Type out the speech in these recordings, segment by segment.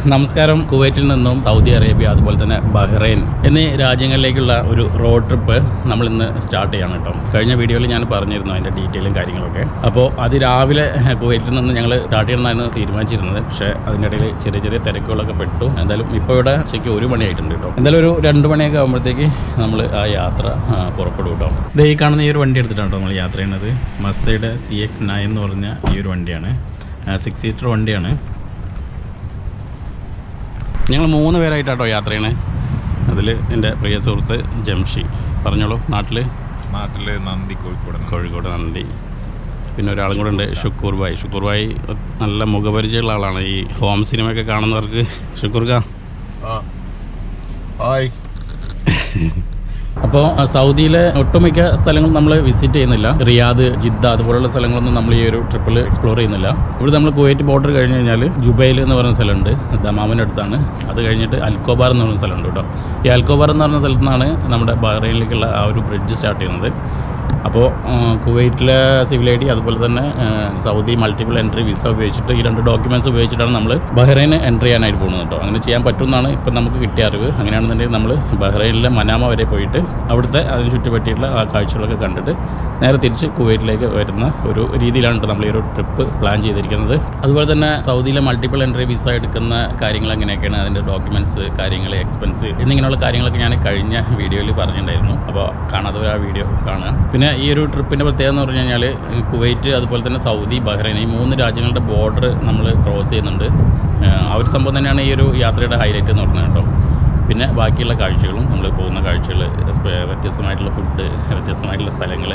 നമസ്കാരം. കുവൈറ്റിൽ നിന്നും സൗദി അറേബ്യ അതുപോലെ തന്നെ ബഹ്റൈൻ എന്നീ രാജ്യങ്ങളിലേക്കുള്ള ഒരു റോഡ് ട്രിപ്പ് നമ്മൾ ഇന്ന് സ്റ്റാർട്ട് ചെയ്യണം കേട്ടോ. കഴിഞ്ഞ വീഡിയോയിൽ ഞാൻ പറഞ്ഞിരുന്നു അതിൻ്റെ ഡീറ്റെയിലും കാര്യങ്ങളൊക്കെ. അപ്പോൾ അതിരാവിലെ കുവൈറ്റിൽ നിന്ന് ഞങ്ങൾ സ്റ്റാർട്ട് ചെയ്യണമെന്നായിരുന്നു തീരുമാനിച്ചിരുന്നത്. പക്ഷേ അതിൻ്റെ ഇടയിൽ ചെറിയ ചെറിയ തിരക്കുകളൊക്കെ പെട്ടു. എന്തായാലും ഇപ്പോൾ ഇവിടെ ഉച്ചയ്ക്ക് 1 മണിയായിട്ടുണ്ട് കേട്ടോ. എന്തായാലും ഒരു 2 മണിയൊക്കെ ആകുമ്പോഴത്തേക്ക് നമ്മൾ ആ യാത്ര പുറപ്പെടും കേട്ടോ. ഇത് ഈ കാണുന്ന ഈ ഒരു വണ്ടി എടുത്തിട്ടാണ് നമ്മൾ യാത്ര ചെയ്യുന്നത്. മസ്തയുടെ CX-9 എന്ന് പറഞ്ഞ ഈ ഒരു വണ്ടിയാണ്. 6 സീറ്റർ വണ്ടിയാണ്. ഞങ്ങൾ 3 പേരായിട്ടാട്ടോ യാത്ര ചെയ്യണേ. അതിൽ എൻ്റെ പ്രിയ സുഹൃത്ത് ജംഷി. പറഞ്ഞോളൂ. നാട്ടിൽ നന്ദി, കോഴിക്കോട് നന്ദി. പിന്നെ ഒരാളും കൂടെ ഉണ്ട്, ഷുക്കൂർ ഭായ്. നല്ല മുഖപരിചയമുള്ള ആളാണ്. ഈ ഹോം സിനിമയൊക്കെ കാണുന്നവർക്ക് ഷുക്കൂർക്ക. അപ്പോൾ സൗദിയിലെ ഒട്ടുമിക്ക സ്ഥലങ്ങളും നമ്മൾ വിസിറ്റ് ചെയ്യുന്നില്ല. റിയാദ്, ജിദ്ദ അതുപോലുള്ള സ്ഥലങ്ങളൊന്നും നമ്മൾ ഈ ഒരു ട്രിപ്പിൽ എക്സ്പ്ലോർ ചെയ്യുന്നില്ല. ഇവിടെ നമ്മൾ കുവൈറ്റ് ബോർഡർ കഴിഞ്ഞ് കഴിഞ്ഞാൽ ജുബൈൽ എന്ന് പറയുന്ന സ്ഥലമുണ്ട്, ദമാമിൻ്റെ അടുത്താണ്. അത് കഴിഞ്ഞിട്ട് അൽക്കോബാർ എന്ന് പറയുന്ന സ്ഥലമുണ്ട് കേട്ടോ. ഈ അൽക്കോബാർ എന്ന് പറയുന്ന സ്ഥലത്തു നിന്നാണ് നമ്മുടെ ബഹ്റൈനിലേക്കുള്ള ആ ഒരു ബ്രിഡ്ജ് സ്റ്റാർട്ട് ചെയ്യുന്നത്. അപ്പോൾ കുവൈറ്റിലെ സിവിൽ ID അതുപോലെ തന്നെ സൗദി മൾട്ടിപ്പിൾ എൻട്രി വിസ ഉപയോഗിച്ചിട്ട് ഈ 2 ഡോക്യുമെൻറ്റ്സ് ഉപയോഗിച്ചിട്ടാണ് നമ്മൾ ബഹ്റൈന് എൻട്രി ചെയ്യാനായിട്ട് പോകുന്നത് കേട്ടോ. അങ്ങനെ ചെയ്യാൻ പറ്റുമെന്നാണ് ഇപ്പം നമുക്ക് കിട്ടിയ അറിവ്. അങ്ങനെയാണെന്നുണ്ടെങ്കിൽ നമ്മൾ ബഹ്റൈനിലെ മനാമ വരെ പോയിട്ട് അവിടുത്തെ അതിന് ചുറ്റുപറ്റിയിട്ടുള്ള ആ കാഴ്ചകളൊക്കെ കണ്ടിട്ട് നേരെ തിരിച്ച് കുവൈറ്റിലേക്ക് വരുന്ന ഒരു രീതിയിലാണ് നമ്മൾ ഈ ഒരു ട്രിപ്പ് പ്ലാൻ ചെയ്തിരിക്കുന്നത്. അതുപോലെ തന്നെ സൗദിയിലെ മൾട്ടിപ്പിൾ എൻട്രി വിസ എടുക്കുന്ന കാര്യങ്ങൾ എങ്ങനെയൊക്കെയാണ്, അതിൻ്റെ ഡോക്യുമെൻറ്റ്സ്, കാര്യങ്ങൾ, എക്സ്പെൻസ് എന്നിങ്ങനെയുള്ള കാര്യങ്ങളൊക്കെ ഞാൻ കഴിഞ്ഞ വീഡിയോയിൽ പറഞ്ഞിട്ടുണ്ടായിരുന്നു. അപ്പോൾ കാണാത്തവർ ആ വീഡിയോ കാണുക. പിന്നെ ഈ ഒരു ട്രിപ്പിൻ്റെ പ്രത്യേകത എന്ന് പറഞ്ഞു കഴിഞ്ഞാൽ കുവൈറ്റ് അതുപോലെ തന്നെ സൗദി, ബഹ്റൈൻ ഈ 3 രാജ്യങ്ങളുടെ ബോർഡർ നമ്മൾ ക്രോസ് ചെയ്യുന്നുണ്ട്. ആ ഒരു സംഭവം തന്നെയാണ് ഈ ഒരു യാത്രയുടെ ഹൈലൈറ്റ് എന്ന് പറഞ്ഞത് കേട്ടോ. പിന്നെ ബാക്കിയുള്ള കാഴ്ചകളും, നമ്മൾ പോകുന്ന കാഴ്ചകൾ, വ്യത്യസ്തമായിട്ടുള്ള ഫുഡ്, വ്യത്യസ്തമായിട്ടുള്ള സ്ഥലങ്ങൾ,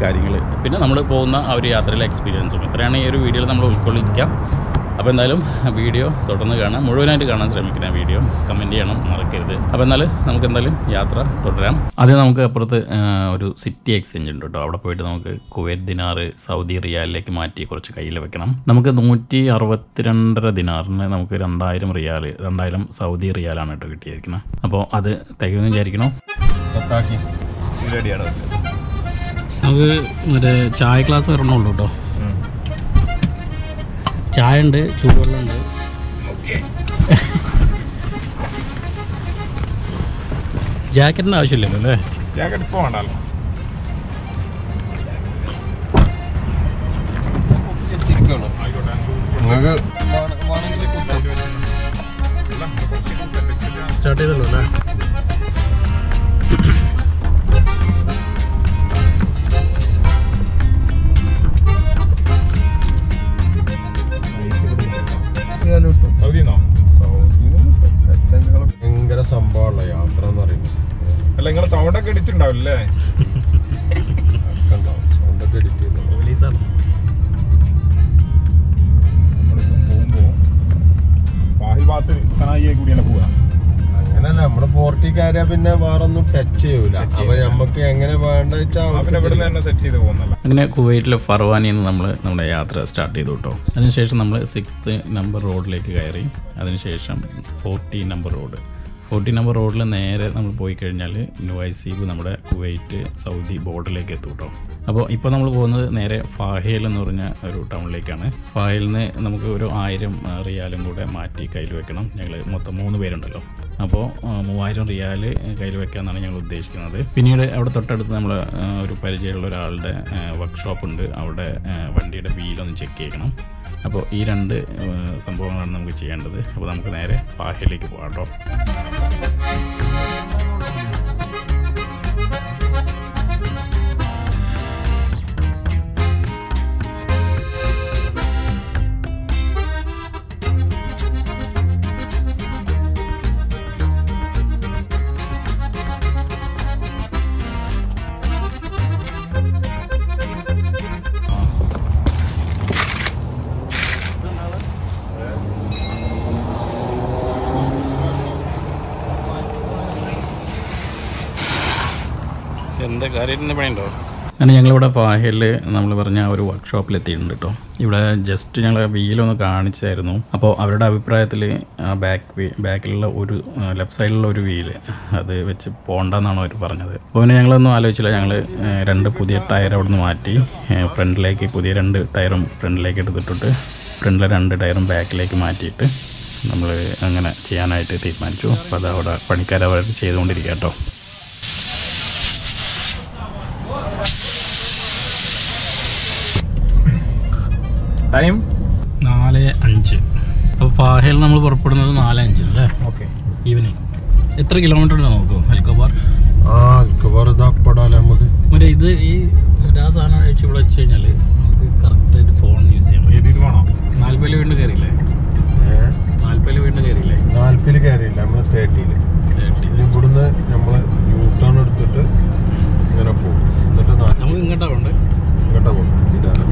കാര്യങ്ങൾ, പിന്നെ നമ്മൾ പോകുന്ന ആ ഒരു യാത്രയിലെ എക്സ്പീരിയൻസും, ഇത്രയാണ് ഈ ഒരു വീഡിയോയിൽ നമ്മൾ ഉൾക്കൊള്ളിക്കുക. അപ്പോൾ എന്തായാലും വീഡിയോ തുടർന്ന് കാണാം, മുഴുവനായിട്ട് കാണാൻ ശ്രമിക്കുന്ന വീഡിയോ കമൻറ്റ് ചെയ്യണം മറക്കരുത്. അപ്പോൾ എന്നാലും നമുക്ക് എന്തായാലും യാത്ര തുടരാം. ആദ്യം നമുക്ക് അപ്പുറത്ത് ഒരു സിറ്റി എക്സ്ചേഞ്ച് ഉണ്ട് കേട്ടോ. അവിടെ പോയിട്ട് നമുക്ക് കുവൈറ്റ് ദിനാർ സൗദി റിയാലിലേക്ക് മാറ്റി കുറച്ച് കയ്യിൽ വെക്കണം. നമുക്ക് 162.5 ദിനാറിന് നമുക്ക് 2000 റിയാൽ, 2000 സൗദി റിയാലാണ് കേട്ടോ കിട്ടിയിരിക്കണം. അപ്പോൾ അത് തികയെന്ന് വിചാരിക്കണം. നമുക്ക് മറ്റേ ചായ ക്ലാസ് വരണുള്ളൂ കേട്ടോ. ചായ ഉണ്ട്, ചൂടുവെള്ളമുണ്ട്. ജാക്കറ്റിൻ്റെ ആവശ്യമില്ലല്ലോ അല്ലേ? ജാക്കറ്റ് ഇപ്പോൾ വേണ്ടല്ലോ. സ്റ്റാർട്ട് ചെയ്തല്ലോ അല്ലേ? ഭയങ്കര സംഭവമുള്ള യാത്ര എന്ന് പറയുന്നത്. അല്ല, നിങ്ങളെ സൗണ്ടൊക്കെ എഡിറ്റുണ്ടാവില്ലേ? സൗണ്ടൊക്കെ എഡിറ്റ് ചെയ്യുന്നു. നമ്മളിപ്പം പോകുമ്പോ വാഹിൽ ഭാഗത്ത് സനായിയെ കൂടിയാണ് പോവുക. അങ്ങനല്ല, നമ്മള് 40 കയറിയാ പിന്നെ വേറൊന്നും ടച്ച് ചെയ്യൂല. അപ്പൊ നമുക്ക് എങ്ങനെ വേണ്ട വെച്ചാൽ ഇവിടെ തന്നെ സെറ്റ് ചെയ്ത് പോകുന്നല്ല. അങ്ങനെ കുവൈറ്റിലെ ഫർവാനിയിൽ നിന്ന് നമ്മൾ നമ്മുടെ യാത്ര സ്റ്റാർട്ട് ചെയ്തു കേട്ടോ. അതിനുശേഷം നമ്മൾ 6th നമ്പർ റോഡിലേക്ക് കയറി. അതിനുശേഷം 40 നമ്പർ റോഡ്. 40 നമ്പർ റോഡിൽ നേരെ നമ്മൾ പോയി കഴിഞ്ഞാൽ നുവൈസീബ് നമ്മുടെ കുവൈറ്റ് സൗദി ബോർഡറിലേക്ക് എത്തും കേട്ടോ. അപ്പോൾ ഇപ്പോൾ നമ്മൾ പോകുന്നത് നേരെ ഫാഹേൽ എന്ന് പറഞ്ഞ ഒരു ടൗണിലേക്കാണ്. ഫാഹേലിൽ നിന്ന് നമുക്ക് ഒരു 1000 റിയാലും കൂടെ മാറ്റി കയ്യിൽ വെക്കണം. ഞങ്ങൾ മൊത്തം 3 പേരുണ്ടല്ലോ. അപ്പോൾ 3000 റിയാൽ കയ്യിൽ വെക്കാമെന്നാണ് ഞങ്ങൾ ഉദ്ദേശിക്കുന്നത്. പിന്നീട് അവിടെ തൊട്ടടുത്ത് നമ്മൾ ഒരു പരിചയമുള്ള ഒരാളുടെ വർക്ക്ഷോപ്പ് ഉണ്ട്. അവിടെ വണ്ടിയുടെ വീലൊന്ന് ചെക്ക് ചെയ്യണം. അപ്പോൾ ഈ 2 സംഭവങ്ങളാണ് നമുക്ക് ചെയ്യേണ്ടത്. അപ്പോൾ നമുക്ക് നേരെ ഫാഹേലിലേക്ക് പോകാം കേട്ടോ. എന്താ കാര്യം പണിയുണ്ടോ? അങ്ങനെ ഞങ്ങളിവിടെ ഫാഹേലിൽ നമ്മൾ പറഞ്ഞ ഒരു വർക്ക്ഷോപ്പിൽ എത്തിയിട്ടുണ്ട് കേട്ടോ. ഇവിടെ ജസ്റ്റ് ഞങ്ങൾ വീലൊന്ന് കാണിച്ചായിരുന്നു. അപ്പോൾ അവരുടെ അഭിപ്രായത്തിൽ ബാക്കിലുള്ള ഒരു ലെഫ്റ്റ് സൈഡിലുള്ള ഒരു വീല് അത് വെച്ച് പോകണ്ടെന്നാണ് അവർ പറഞ്ഞത്. അപ്പോൾ പിന്നെ ഞങ്ങളൊന്നും ആലോചിച്ചില്ല. ഞങ്ങൾ 2 പുതിയ ടയർ അവിടെ നിന്ന് മാറ്റി ഫ്രണ്ടിലേക്ക് പുതിയ 2 ടയറും ഫ്രണ്ടിലേക്ക് എടുത്തിട്ടിട്ട് ഫ്രണ്ടിലെ 2 ടയറും ബാക്കിലേക്ക് മാറ്റിയിട്ട് നമ്മൾ അങ്ങനെ ചെയ്യാനായിട്ട് തീരുമാനിച്ചു. അപ്പോൾ അത് അവിടെ പണിക്കാരവർ ചെയ്തുകൊണ്ടിരിക്കുക കേട്ടോ. ടൈം 4:05. അപ്പോൾ ഫാഹയിൽ നമ്മൾ പുറപ്പെടുന്നത് 4:05 അല്ലേ? ഓക്കെ. ഈവനിങ്. എത്ര കിലോമീറ്റർ ഉണ്ടോ നോക്കൂ ഹെൽക്കോബാർ? മറ്റേ ഇത് ഈ ആ സാധനം അഴിച്ച് ഇവിടെ വെച്ച് കഴിഞ്ഞാൽ നമുക്ക് കറക്റ്റായിട്ട് ഫോൺ യൂസ് ചെയ്യാൻ പറ്റും. വേണോ? 40 വീണ്ടും കയറിയില്ലേ? 40 വീണ്ടും കയറിയില്ലേ? 40 കയറിയില്ല, നമ്മൾ 30. ഇവിടുന്ന് നമ്മൾ യൂട്ടേൺ എടുത്തിട്ട് ഇങ്ങനെ പോകും. എന്നിട്ട് നമുക്ക് ഇങ്ങോട്ടാ വേണ്ടേ? ഇങ്ങോട്ടാ പോകും. ഇതാണ്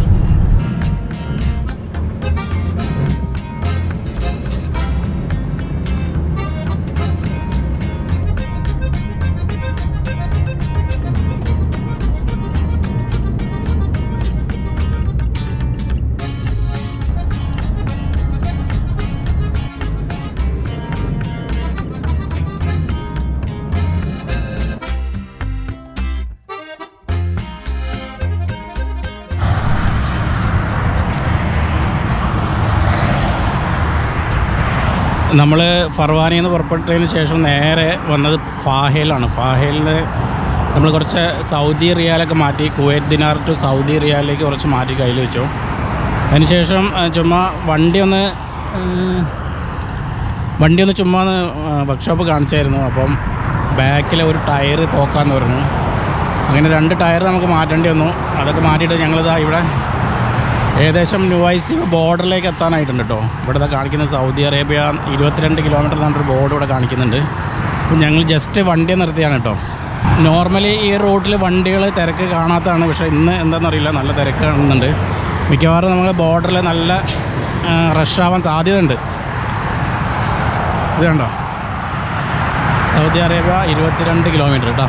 നമ്മൾ ഫർവാനിയിൽ നിന്ന് പുറപ്പെട്ടതിന് ശേഷം നേരെ വന്നത് ഫാഹയിലാണ്. ഫാഹയിൽ നമ്മൾ കുറച്ച് സൗദി റിയാലൊക്കെ മാറ്റി, കുവൈറ്റ് ദിനാർ ടു സൗദി റിയാലിലേക്ക് കുറച്ച് മാറ്റി കയ്യിൽ വെച്ചു. അതിനുശേഷം ചുമ്മാ വണ്ടി ഒന്ന് ചുമ്മാ ഒന്ന് വർക്ക്ഷോപ്പ് കാണിച്ചായിരുന്നു. അപ്പം ബാക്കിലെ ഒരു ടയർ പോക്കാന്ന് പറഞ്ഞു. അങ്ങനെ 2 ടയർ നമുക്ക് മാറ്റേണ്ടി വന്നു. അതൊക്കെ മാറ്റിയിട്ട് ഞങ്ങളിതാ ഇവിടെ ഏകദേശം ന്യൂഐസി ബോർഡറിലേക്ക് എത്താനായിട്ടുണ്ട് കേട്ടോ. ഇവിടെ കാണിക്കുന്നത് സൗദി അറേബ്യ 22 കിലോമീറ്റർ എന്നൊരു ബോർഡ് ഇവിടെ കാണിക്കുന്നുണ്ട്. അപ്പം ഞങ്ങൾ ജസ്റ്റ് വണ്ടി നിർത്തിയാണ് കേട്ടോ. നോർമലി ഈ റൂട്ടിൽ വണ്ടികൾ തിരക്ക് കാണാത്തതാണ്, പക്ഷേ ഇന്ന് എന്താണെന്നറിയില്ല, നല്ല തിരക്ക് കാണുന്നുണ്ട്. മിക്കവാറും നമ്മൾ ബോർഡറിൽ നല്ല റഷാവാൻ സാധ്യതയുണ്ട്. ഇത് കണ്ടോ, സൗദി അറേബ്യ 22 കിലോമീറ്റർ കേട്ടോ.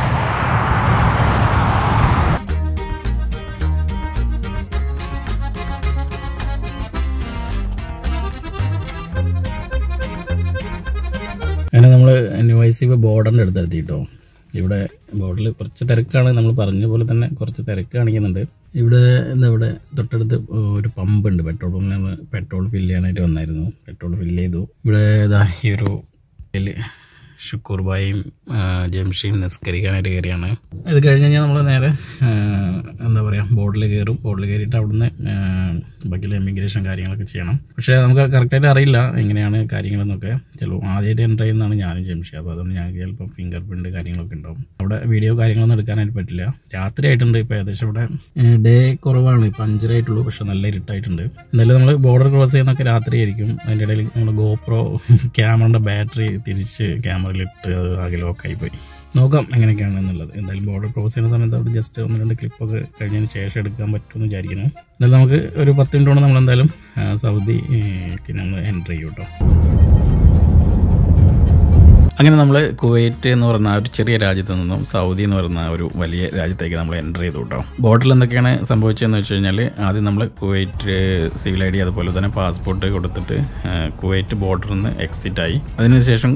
അങ്ങനെ നമ്മൾ ന്യൂഐസി ബോർഡറിൻ്റെ അടുത്തെത്തി കേട്ടോ. ഇവിടെ ബോർഡറിൽ കുറച്ച് തിരക്കാണ്, നമ്മൾ പറഞ്ഞ പോലെ തന്നെ കുറച്ച് തിരക്ക് കാണിക്കുന്നുണ്ട്. ഇവിടെ ഇവിടെ തൊട്ടടുത്ത് ഒരു പമ്പ് ഉണ്ട്, പെട്രോൾ പമ്പ്. നമ്മൾ പെട്രോൾ ഫില്ല് ചെയ്യാനായിട്ട് വന്നായിരുന്നു, പെട്രോൾ ഫില്ല് ചെയ്തു. ഇവിടെ ഇതാ ഈ ഒരു ഷുക്കൂർ ബായും ജംഷീൻ നിസ്കരിക്കാനായിട്ട് കയറിയാണ്. ഇത് കഴിഞ്ഞ് കഴിഞ്ഞാൽ നമ്മൾ നേരെ എന്താ പറയുക ബോർഡിൽ കയറും. ബോർഡിൽ കയറിയിട്ട് അവിടുന്ന് ബാക്കിയുള്ള എമിഗ്രേഷൻ കാര്യങ്ങളൊക്കെ ചെയ്യണം. പക്ഷേ നമുക്ക് കറക്റ്റായിട്ട് അറിയില്ല എങ്ങനെയാണ് കാര്യങ്ങളെന്നൊക്കെ. ചിലപ്പോൾ ആദ്യമായിട്ട് എൻ്റർ ചെയ്യുന്നതാണ് ഞാനും ജംഷി. അപ്പോൾ അതുകൊണ്ട് ഞങ്ങൾക്ക് ചിലപ്പോൾ ഫിംഗർ പ്രിൻറ്റ് കാര്യങ്ങളൊക്കെ ഉണ്ടാവും. അവിടെ വീഡിയോ കാര്യങ്ങളൊന്നും എടുക്കാനായിട്ട് പറ്റില്ല. രാത്രി ആയിട്ടുണ്ട്. ഇപ്പോൾ ഏകദേശം ഇവിടെ ഡേ കുറവാണ്, ഇപ്പോൾ 5:30 ആയിട്ടുള്ളൂ. പക്ഷെ നല്ല ഇരുട്ടായിട്ടുണ്ട്. എന്തായാലും നമ്മൾ ബോർഡർ ക്രോസ് ചെയ്യുന്നതൊക്കെ രാത്രി ആയിരിക്കും. അതിൻ്റെ ഇടയിൽ നമ്മൾ ഗോപ്രോ ക്യാമറയുടെ ബാറ്ററി തിരിച്ച് ക്യാമറയിലിട്ട് ആകെ ലോക്കായി പോയി. നോക്കാം എങ്ങനെയൊക്കെയാണ് എന്നുള്ളത്. എന്തായാലും ബോർഡർ ക്രോസ് ചെയ്യുന്ന സമയത്ത് അവിടെ ജസ്റ്റ് 1-2 ക്ലിപ്പൊക്കെ കഴിഞ്ഞതിന് ശേഷം എടുക്കാൻ പറ്റുമെന്ന് വിചാരിക്കുന്നു. എന്നാലും നമുക്ക് ഒരു 10 മിനിറ്റ് കൊണ്ട് നമ്മളെന്തായാലും സൗദിക്ക് നമ്മൾ എൻ്റർ ചെയ്യും കേട്ടോ. അങ്ങനെ നമ്മൾ കുവൈറ്റ് എന്ന് പറയുന്ന ഒരു ചെറിയ രാജ്യത്ത് നിന്നും സൗദി എന്ന് പറയുന്ന ഒരു വലിയ രാജ്യത്തേക്ക് നമ്മൾ എൻ്റർ ചെയ്തു കേട്ടോ. ബോർഡറിൽ എന്തൊക്കെയാണ് സംഭവിച്ചതെന്ന് വെച്ച് കഴിഞ്ഞാൽ, ആദ്യം നമ്മൾ കുവൈറ്റ് സിവിൽ ID അതുപോലെ തന്നെ പാസ്പോർട്ട് കൊടുത്തിട്ട് കുവൈറ്റ് ബോർഡറിൽ നിന്ന് എക്സിറ്റ് ആയി. അതിനുശേഷം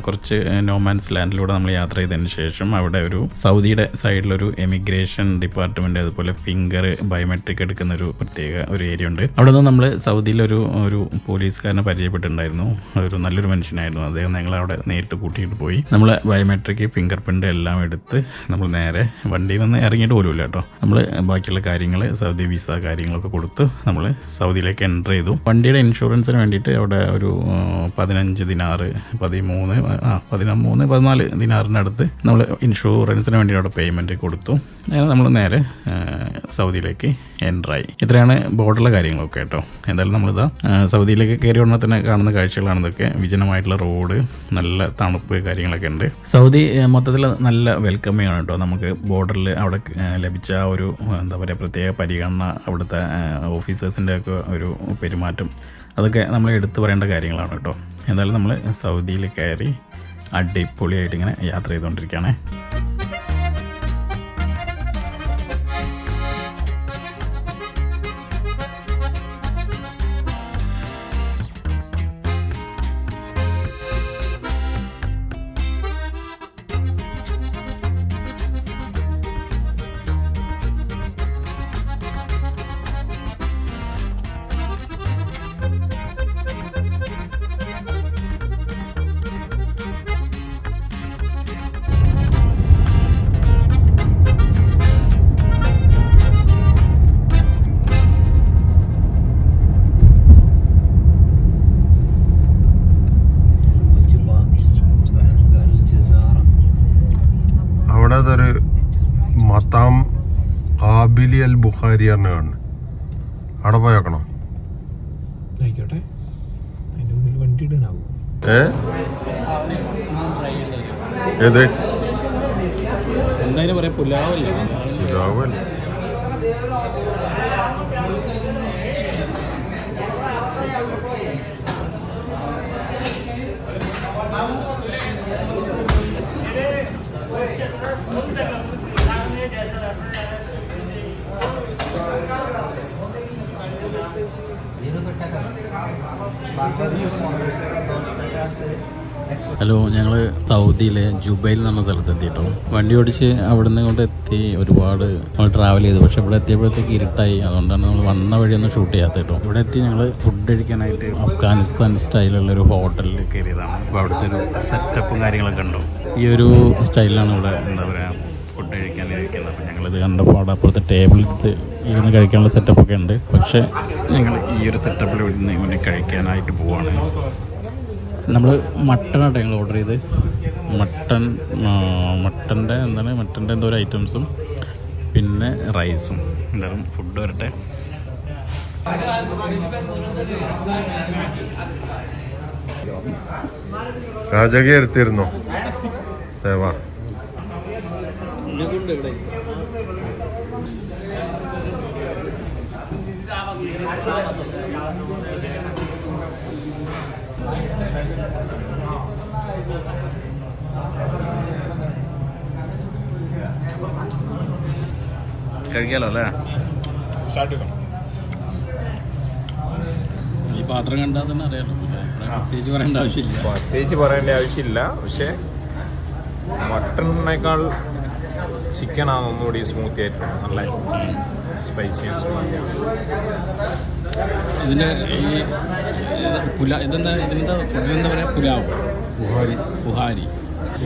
കുറച്ച് നോമാൻസ് ലാൻഡിലൂടെ നമ്മൾ യാത്ര ചെയ്തതിന് ശേഷം അവിടെ ഒരു സൗദിയുടെ സൈഡിലൊരു എമിഗ്രേഷൻ ഡിപ്പാർട്ട്മെൻറ്റ് അതുപോലെ ഫിംഗർ ബയോമെട്രിക് എടുക്കുന്ന ഒരു പ്രത്യേക ഒരു ഏരിയ ഉണ്ട്. അവിടെ നിന്ന് നമ്മൾ സൗദിയിലൊരു പോലീസുകാരനെ പരിചയപ്പെട്ടിട്ടുണ്ടായിരുന്നു. ഒരു നല്ലൊരു മനുഷ്യനായിരുന്നു അദ്ദേഹം. ഞങ്ങളവിടെ നേരിട്ട് കൂട്ടിയിട്ട് പോയി. നമ്മൾ ബയോമെട്രിക് ഫിംഗർ പ്രിൻ്റ് എല്ലാം എടുത്ത് നമ്മൾ നേരെ വണ്ടിയിൽ നിന്ന് ഇറങ്ങിയിട്ട് പോലുമില്ല കേട്ടോ. നമ്മൾ ബാക്കിയുള്ള കാര്യങ്ങൾ സൗദി വിസ കാര്യങ്ങളൊക്കെ കൊടുത്ത് നമ്മൾ സൗദിയിലേക്ക് എൻ്റർ ചെയ്തു. വണ്ടിയുടെ ഇൻഷുറൻസിന് വേണ്ടിയിട്ട് അവിടെ ഒരു 15 ദിനാറ് 14 ദിനാറിനടുത്ത് നമ്മൾ ഇൻഷുറൻസിന് വേണ്ടി അവിടെ പേയ്മെൻറ്റ് കൊടുത്തു. അങ്ങനെ നമ്മൾ നേരെ സൗദിയിലേക്ക് എൻ്ററായി. ഇത്രയാണ് ബോർഡറിലെ കാര്യങ്ങളൊക്കെ കേട്ടോ. എന്തായാലും നമ്മളിതാ സൗദിയിലേക്ക് കയറി ഉടനെ തന്നെ കാണുന്ന കാഴ്ചകളാണ് ഇതൊക്കെ. വിജനമായിട്ടുള്ള റോഡ്, നല്ല തണുപ്പ് കാര്യങ്ങളൊക്കെ ഉണ്ട്. സൗദി മൊത്തത്തിൽ നല്ല വെൽക്കമിങ് ആണ് കേട്ടോ. നമുക്ക് ബോർഡറിൽ അവിടെ ലഭിച്ച ഒരു എന്താ പറയുക പ്രത്യേക പരിഗണന, അവിടുത്തെ ഓഫീസേഴ്സിൻ്റെ ഒക്കെ ഒരു പെരുമാറ്റം, അതൊക്കെ നമ്മൾ എടുത്തു പറയേണ്ട കാര്യങ്ങളാണ് കേട്ടോ. എന്തായാലും നമ്മൾ സൗദിയിൽ കയറി അടിപൊളിയായിട്ട് ഇങ്ങനെ യാത്ര ചെയ്തുകൊണ്ടിരിക്കുകയാണ്. അൽ ബുഖാരി പറഞ്ഞ കാണുന്നു. അവിടെ പോയേക്കണോ? ആയിക്കോട്ടെ, അതിന്റെ മുന്നിൽ വണ്ടി ഇടാനാവും. ഏത് എന്തായാലും പറയാം, പുലാവല്ലേ? പുലാവല്ലേ? ഹലോ, ഞങ്ങൾ സൗദിയിലെ ജുബൈൽ എന്ന് പറഞ്ഞ സ്ഥലത്ത് എത്തിയിട്ടോ. വണ്ടി ഓടിച്ച് അവിടെ നിന്ന് കൊണ്ട് എത്തി, ഒരുപാട് നമ്മൾ ട്രാവൽ ചെയ്തു. പക്ഷെ ഇവിടെ എത്തിയപ്പോഴത്തേക്ക് ഇരുട്ടായി, അതുകൊണ്ടാണ് നമ്മൾ വന്ന വഴിയൊന്നും ഷൂട്ട് ചെയ്യാത്ത കേട്ടോ. ഇവിടെ എത്തി ഞങ്ങൾ ഫുഡ് കഴിക്കാനായിട്ട് അഫ്ഗാനിസ്ഥാൻ സ്റ്റൈലുള്ളൊരു ഹോട്ടലിൽ കയറിയതാണ്. അപ്പോൾ അവിടുത്തെ ഒരു സെറ്റപ്പും കാര്യങ്ങളൊക്കെ ഉണ്ടോ, ഈ ഒരു സ്റ്റൈലിലാണ് ഇവിടെ എന്താ പറയുക ഫുഡ് കഴിക്കാനിരിക്കുന്നത്. അപ്പോൾ ഞങ്ങളിത് കണ്ടപ്പോൾ അവിടെ അപ്പുറത്തെ ടേബിളിൽ ഇരുന്ന് കഴിക്കാനുള്ള സെറ്റപ്പൊക്കെ ഉണ്ട്. പക്ഷേ ഞങ്ങൾ ഈ ഒരു സെറ്റപ്പിൽ ഇവിടെ കഴിക്കാനായിട്ട് പോവാണ്. നമ്മൾ മട്ടനായിട്ട് ഞങ്ങൾ ഓർഡർ ചെയ്ത് മട്ടൻ്റെ എന്തോ ഒരു ഐറ്റംസും പിന്നെ റൈസും. എന്തായാലും ഫുഡ് വരട്ടെ. രാജകീയ എടുത്തിരുന്നോ? ദേവാ കഴിക്കാലോ അല്ലേ? ഈ പാത്രം കണ്ടാൽ തന്നെ അറിയാലോ, പ്രത്യേകിച്ച് പറയേണ്ട ആവശ്യമില്ല. പക്ഷെ മട്ടണിനേക്കാൾ ചിക്കനാണ് ഒന്നുകൂടി സ്മൂത്തി ആയിട്ടുണ്ട്, നല്ല സ്പൈസി ആൻഡ് സ്മൂത്തിയാണ്. ഇതിൻ്റെ ഈ ഇതെന്താ പറയുക? പുലാവ്, ബുഹാരി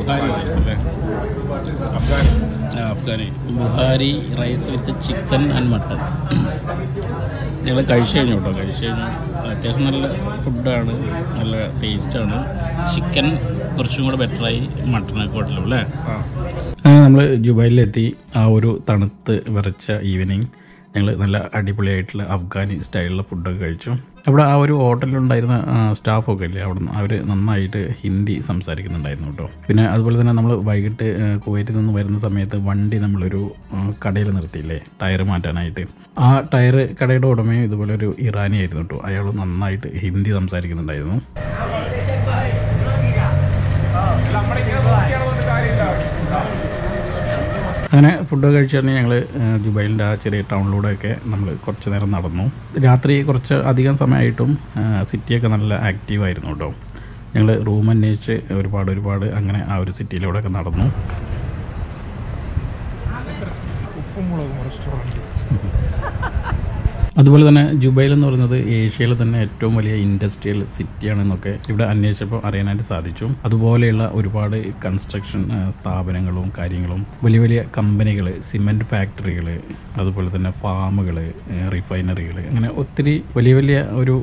റൈസ് അല്ലേ? Afghani bukhari rice with chicken and mutton. ഞങ്ങൾ കഴിച്ചു കഴിഞ്ഞു കേട്ടോ. അത്യാവശ്യം നല്ല ഫുഡാണ്, നല്ല ടേസ്റ്റാണ്. ചിക്കൻ കുറച്ചും കൂടെ ബെറ്ററായി മട്ടണൊക്കെ ഹോട്ടലും അല്ലേ? അങ്ങനെ നമ്മൾ ജുബൈലിലെത്തി. ആ ഒരു തണുത്ത് വിറച്ച ഈവനിങ് ഞങ്ങൾ നല്ല അടിപൊളിയായിട്ടുള്ള അഫ്ഗാനി സ്റ്റൈലിലുള്ള ഫുഡൊക്കെ കഴിച്ചു. അവിടെ ആ ഒരു ഹോട്ടലിലുണ്ടായിരുന്ന സ്റ്റാഫൊക്കെ ഇല്ലേ, അവിടെ നിന്ന് അവർ നന്നായിട്ട് ഹിന്ദി സംസാരിക്കുന്നുണ്ടായിരുന്നു കേട്ടോ. പിന്നെ അതുപോലെ തന്നെ നമ്മൾ വൈകിട്ട് കുവൈറ്റിൽ നിന്ന് വരുന്ന സമയത്ത് വണ്ടി നമ്മളൊരു കടയിൽ നിർത്തിയില്ലേ ടയർ മാറ്റാനായിട്ട്. ആ ടയർ കടയുടെ ഉടമയും ഇതുപോലെ ഒരു ഇറാനി ആയിരുന്നു കേട്ടോ. അയാൾ നന്നായിട്ട് ഹിന്ദി സംസാരിക്കുന്നുണ്ടായിരുന്നു. അങ്ങനെ ഫുഡ് കഴിച്ചാൽ ഞങ്ങൾ ദുബായിലിൻ്റെ ആ ചെറിയ ടൗണിലൂടെയൊക്കെ നമ്മൾ കുറച്ച് നേരം നടന്നു. രാത്രി കുറച്ച് അധികം സമയമായിട്ടും സിറ്റിയൊക്കെ നല്ല ആക്റ്റീവായിരുന്നു കേട്ടോ. ഞങ്ങൾ റൂം അന്വേഷിച്ച് ഒരുപാട് അങ്ങനെ ആ ഒരു സിറ്റിയിലൂടെയൊക്കെ നടന്നു. അതുപോലെ തന്നെ ജുബൈൽ എന്ന് പറയുന്നത് ഏഷ്യയിലെ തന്നെ ഏറ്റവും വലിയ ഇൻഡസ്ട്രിയൽ സിറ്റിയാണെന്നൊക്കെ ഇവിടെ അന്വേഷിച്ചപ്പോൾ അറിയാനായിട്ട് സാധിച്ചു. അതുപോലെയുള്ള ഒരുപാട് കൺസ്ട്രക്ഷൻ സ്ഥാപനങ്ങളും കാര്യങ്ങളും, വലിയ വലിയ കമ്പനികൾ, സിമെൻറ്റ് ഫാക്ടറികൾ, അതുപോലെ തന്നെ ഫാമുകൾ, റിഫൈനറികൾ, അങ്ങനെ ഒത്തിരി വലിയ ഒരു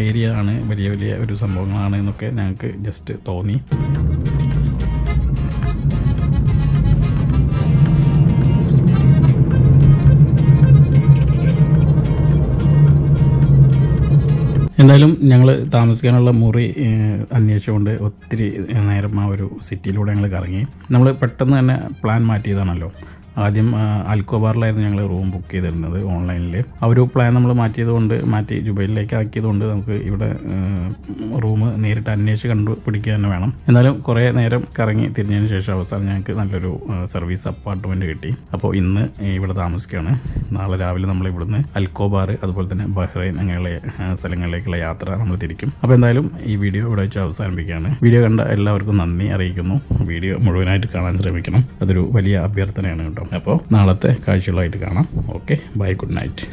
ഏരിയ ആണ്, വലിയ ഒരു സംഭവങ്ങളാണ് എന്നൊക്കെ ഞങ്ങൾക്ക് ജസ്റ്റ് തോന്നി. എന്തായാലും ഞങ്ങൾ താമസിക്കാനുള്ള മുറി അന്വേഷിച്ചുകൊണ്ട് ഒത്തിരി നേരം ആ ഒരു സിറ്റിയിലൂടെ ഞങ്ങൾ കറങ്ങി. നമ്മൾ പെട്ടെന്ന് തന്നെ പ്ലാൻ മാറ്റിയതാണല്ലോ. ആദ്യം അൽക്കോബാറിലായിരുന്നു ഞങ്ങൾ റൂം ബുക്ക് ചെയ്തിരുന്നത് ഓൺലൈനിൽ. ആ ഒരു പ്ലാൻ നമ്മൾ മാറ്റി ജുബൈലിലേക്ക് ആക്കിയതുകൊണ്ട് നമുക്ക് ഇവിടെ റൂം നേരിട്ട് അന്വേഷിച്ച് കണ്ടുപിടിക്കുക തന്നെ വേണം. എന്നാലും കുറേ നേരം കറങ്ങി തിരിഞ്ഞതിന് ശേഷം അവസാനം ഞങ്ങൾക്ക് നല്ലൊരു സർവീസ് അപ്പാർട്ട്മെൻറ്റ് കിട്ടി. അപ്പോൾ ഇന്ന് ഇവിടെ താമസിക്കുകയാണ്. നാളെ രാവിലെ നമ്മൾ ഇവിടുന്ന് അൽക്കോബാർ, അതുപോലെ തന്നെ ബഹ്റൈൻ, അങ്ങനെയുള്ള സ്ഥലങ്ങളിലേക്കുള്ള യാത്ര നമ്മൾ തിരിക്കും. അപ്പോൾ എന്തായാലും ഈ വീഡിയോ ഇവിടെ വെച്ച് അവസാനിപ്പിക്കുകയാണ്. വീഡിയോ കണ്ട എല്ലാവർക്കും നന്ദി അറിയിക്കുന്നു. വീഡിയോ മുഴുവനായിട്ട് കാണാൻ ശ്രമിക്കണം, അതൊരു വലിയ അഭ്യർത്ഥനയാണ് കേട്ടോ. അപ്പോൾ നാളത്തെ കാഴ്ചകളായിട്ട് കാണാം. Okay, bye, good night.